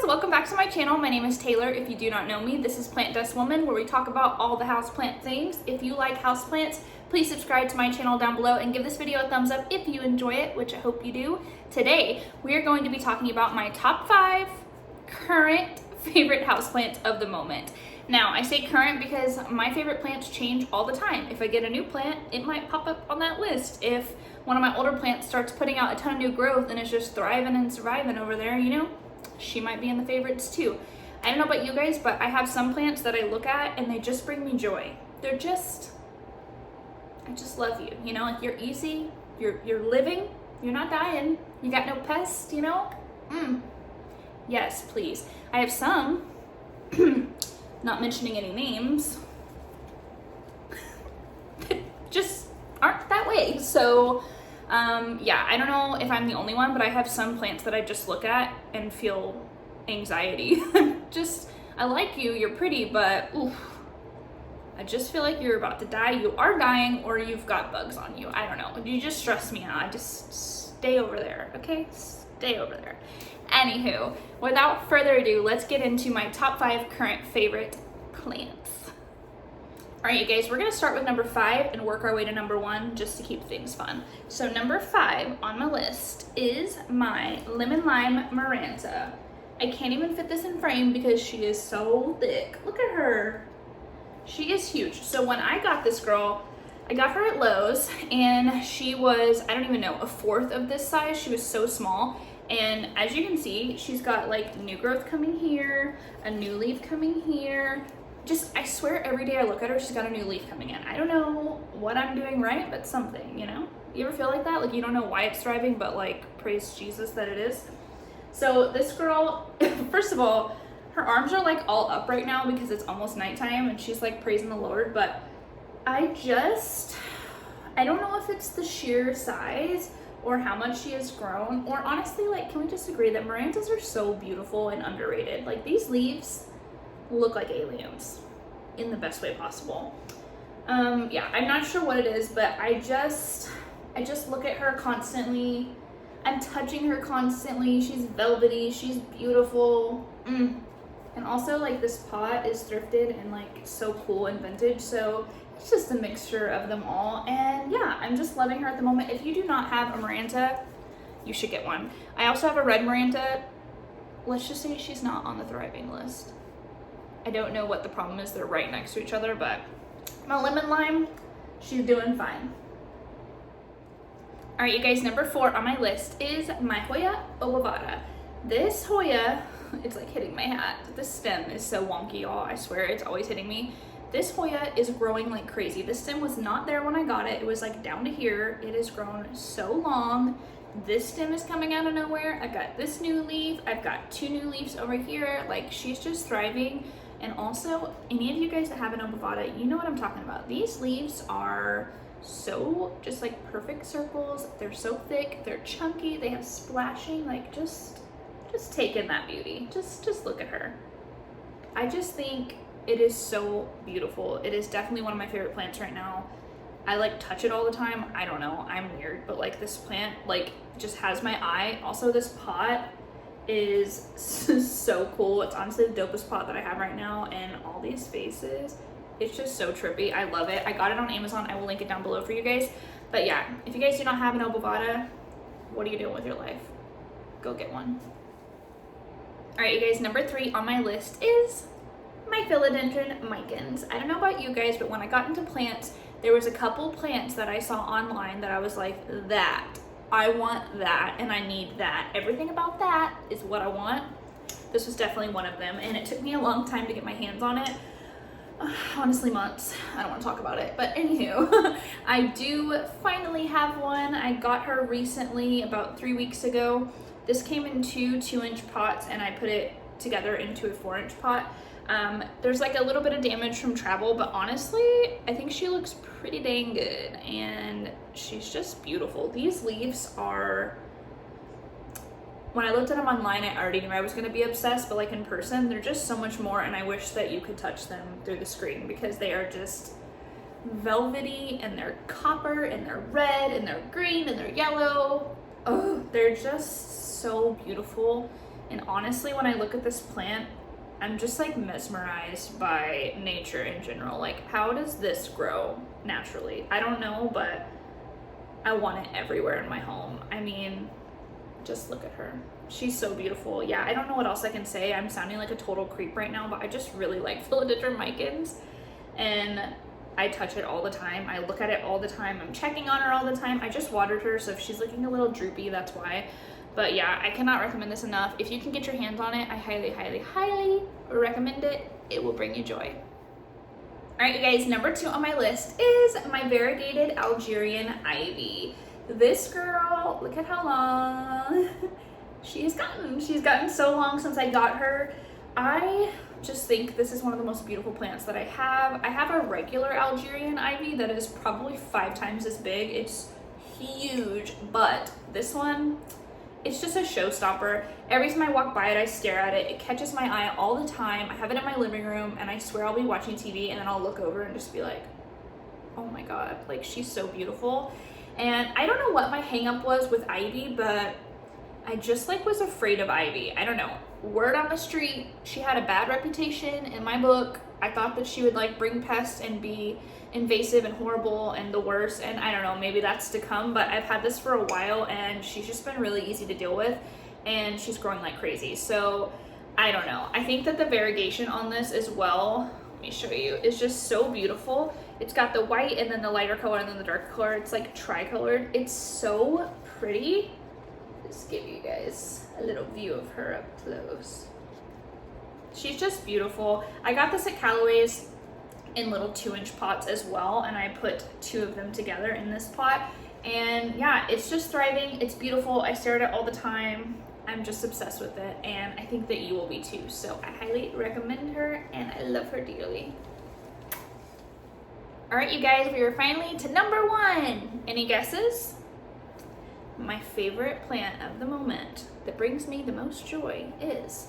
welcome back to my channel. My name is Taylor. If you do not know me, this is Plant Dust Woman, where we talk about all the houseplant things. If you like houseplants, please subscribe to my channel down below and give this video a thumbs up if you enjoy it, which I hope you do. Today, we are going to be talking about my top 5 current favorite houseplants of the moment. Now, I say current because my favorite plants change all the time. If I get a new plant, it might pop up on that list. If one of my older plants starts putting out a ton of new growth and is just thriving and surviving over there, you know, she might be in the favorites too. I don't know about you guys, but I have some plants that I look at and they just bring me joy. I just love you, you know, like you're easy, you're living, you're not dying, you got no pests, you know? Yes, please. I have some, not mentioning any names, that just aren't that way. So yeah, I don't know if I'm the only one, but I have some plants that I just look at and feel anxiety. I like you, you're pretty, but oof, I just feel like you're about to die. You are dying, or you've got bugs on you. I don't know. You just stress me out. I just stay over there, okay? Stay over there. Anywho, without further ado, let's get into my top 5 current favorite plants. All right, you guys, we're gonna start with number 5 and work our way to number 1 just to keep things fun. So number 5 on my list is my lemon lime Miranda. I can't even fit this in frame because she is so thick. Look at her. She is huge. So when I got this girl, I got her at Lowe's and she was, I don't even know, a fourth of this size. She was so small. And as you can see, she's got like new growth coming here, a new leaf coming here. I swear every day I look at her, she's got a new leaf coming in. I don't know what I'm doing right, but something, you know? You ever feel like that? Like you don't know why it's thriving, but like praise Jesus that it is. So this girl, first of all, her arms are like all up right now because it's almost nighttime and she's like praising the Lord, but I don't know if it's the sheer size or how much she has grown, or honestly, like, can we just agree that Mirantas are so beautiful and underrated? Like these leaves look like aliens in the best way possible. Yeah, I'm not sure what it is, but I just look at her constantly. I'm touching her constantly. She's velvety, she's beautiful. And also like this pot is thrifted and like so cool and vintage, so it's just a mixture of them all. And yeah, I'm just loving her at the moment. If you do not have a Maranta, you should get one. I also have a red Maranta. Let's just say she's not on the thriving list. I don't know what the problem is. They're right next to each other, but my lemon lime, she's doing fine. All right, you guys, number 4 on my list is my Hoya Obovata. This Hoya, it's like hitting my hat. The stem is so wonky, y'all. I swear it's always hitting me. This Hoya is growing like crazy. The stem was not there when I got it. It was like down to here. It has grown so long. This stem is coming out of nowhere. I've got this new leaf. I've got 2 new leaves over here. Like she's just thriving. And also, any of you guys that have an Obata, you know what I'm talking about. These leaves are so just like perfect circles. They're so thick, they're chunky, they have splashing, like just take in that beauty. Just look at her. I just think it is so beautiful. It is definitely one of my favorite plants right now. I like touch it all the time. I don't know, I'm weird, but like this plant like just has my eye. Also, this pot is so cool. It's honestly the dopest pot that I have right now, and all these faces, it's just so trippy. I love it. I got it on Amazon. I will link it down below for you guys. But yeah, if you guys do not have an Obata, what are you doing with your life? Go get one. All right, you guys, number 3 on my list is my Philodendron Micans. I don't know about you guys, but when I got into plants, there was a couple plants that I saw online that I was like, I want that and I need that. Everything about that is what I want. This was definitely one of them, and it took me a long time to get my hands on it. Honestly, months. I don't want to talk about it, but anywho, I do finally have one. I got her recently, about 3 weeks ago. This came in 2 2-inch pots, and I put it together into a 4-inch pot. There's like a little bit of damage from travel, but honestly, I think she looks pretty dang good, and she's just beautiful. These leaves are, when I looked at them online, I already knew I was gonna be obsessed, but like in person, they're just so much more, and I wish that you could touch them through the screen because they are just velvety, and they're copper, and they're red, and they're green, and they're yellow. Oh, they're just so beautiful. And honestly, when I look at this plant, I'm just like mesmerized by nature in general. Like, how does this grow naturally? I don't know, but I want it everywhere in my home. I mean, just look at her. She's so beautiful. Yeah, I don't know what else I can say. I'm sounding like a total creep right now, but I just really like Philodendron Micans, and I touch it all the time. I look at it all the time. I'm checking on her all the time. I just watered her, so if she's looking a little droopy, that's why. But yeah, I cannot recommend this enough. If you can get your hands on it, I highly, highly, highly recommend it. It will bring you joy. All right, you guys, number 2 on my list is my Variegated Algerian Ivy. This girl, look at how long she's gotten so long since I got her. I just think this is one of the most beautiful plants that I have. I have a regular Algerian Ivy that is probably 5 times as big. It's huge, but this one, it's just a showstopper. Every time I walk by it, I stare at it. It catches my eye all the time. I have it in my living room, and I swear I'll be watching TV, and then I'll look over and just be like, oh my God, like, she's so beautiful. And I don't know what my hang up was with Ivy, but I just like was afraid of Ivy. I don't know. Word on the street, she had a bad reputation in my book. I thought that she would like bring pests and be invasive and horrible and the worst, and I don't know, maybe that's to come, but I've had this for a while and she's just been really easy to deal with, and she's growing like crazy. So I don't know. I think that the variegation on this as well, let me show you, is just so beautiful. It's got the white and then the lighter color and then the darker color. It's like tri-colored. It's so pretty. Just give you guys a little view of her up close. She's just beautiful. I got this at Callaway's in little 2-inch pots as well, and I put 2 of them together in this pot, and yeah, it's just thriving. It's beautiful. I stare at it all the time. I'm just obsessed with it, and I think that you will be too. So I highly recommend her, and I love her dearly. All right, you guys, we are finally to number 1. Any guesses? My favorite plant of the moment that brings me the most joy is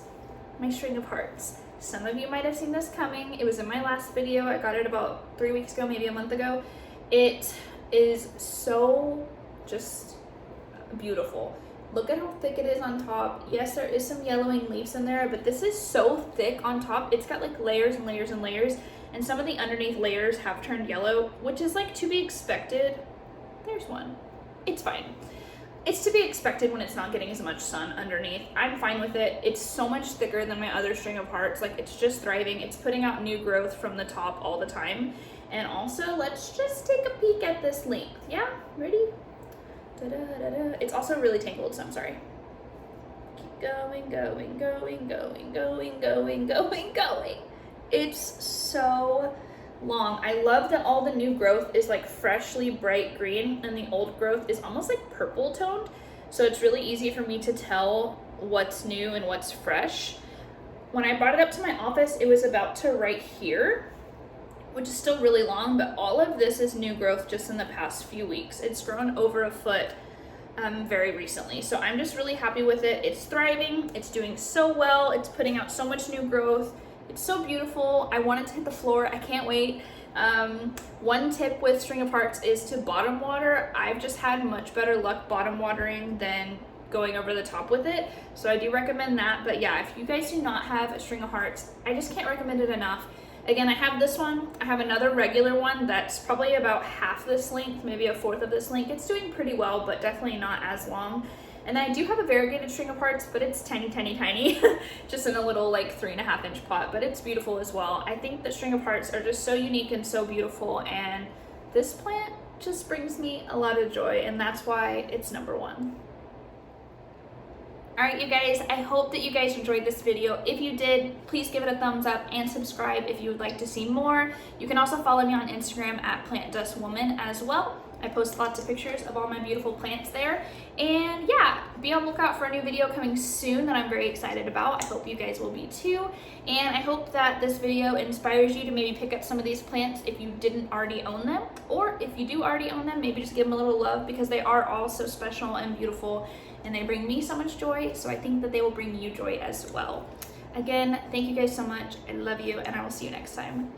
my string of hearts. Some of you might have seen this coming. It was in my last video. I got it about 3 weeks ago, maybe a month ago. It is so just beautiful. Look at how thick it is on top. Yes, there is some yellowing leaves in there, but this is so thick on top. It's got like layers and layers and layers, and some of the underneath layers have turned yellow, which is like to be expected. There's one. It's fine. It's to be expected when it's not getting as much sun underneath. I'm fine with it. It's so much thicker than my other string of hearts. Like, it's just thriving. It's putting out new growth from the top all the time. And also, let's just take a peek at this length. Yeah, ready? Da-da-da-da. It's also really tangled, so I'm sorry. Keep going, going, going, going, going, going, going, going. It's so long. I love that all the new growth is like freshly bright green, and the old growth is almost like purple toned, so it's really easy for me to tell what's new and what's fresh. When I brought it up to my office, it was about to right here, which is still really long, but all of this is new growth just in the past few weeks. It's grown over a foot very recently, so I'm just really happy with it. It's thriving. It's doing so well. It's putting out so much new growth. It's so beautiful. I want it to hit the floor. I can't wait. One tip with string of hearts is to bottom water. I've just had much better luck bottom watering than going over the top with it, so I do recommend that. But yeah, if you guys do not have a string of hearts, I just can't recommend it enough. Again, I have this one. I have another regular one that's probably about half this length, maybe a fourth of this length. It's doing pretty well, but definitely not as long. And I do have a variegated string of hearts, but it's tiny, tiny, tiny, just in a little like 3.5-inch pot, but it's beautiful as well. I think that string of hearts are just so unique and so beautiful, and this plant just brings me a lot of joy, and that's why it's number 1. All right, you guys, I hope that you guys enjoyed this video. If you did, please give it a thumbs up and subscribe if you would like to see more. You can also follow me on Instagram at PlantDustWoman as well. I post lots of pictures of all my beautiful plants there. And yeah, be on the lookout for a new video coming soon that I'm very excited about. I hope you guys will be too. And I hope that this video inspires you to maybe pick up some of these plants if you didn't already own them. Or if you do already own them, maybe just give them a little love, because they are all so special and beautiful, and they bring me so much joy. So I think that they will bring you joy as well. Again, thank you guys so much. I love you, and I will see you next time.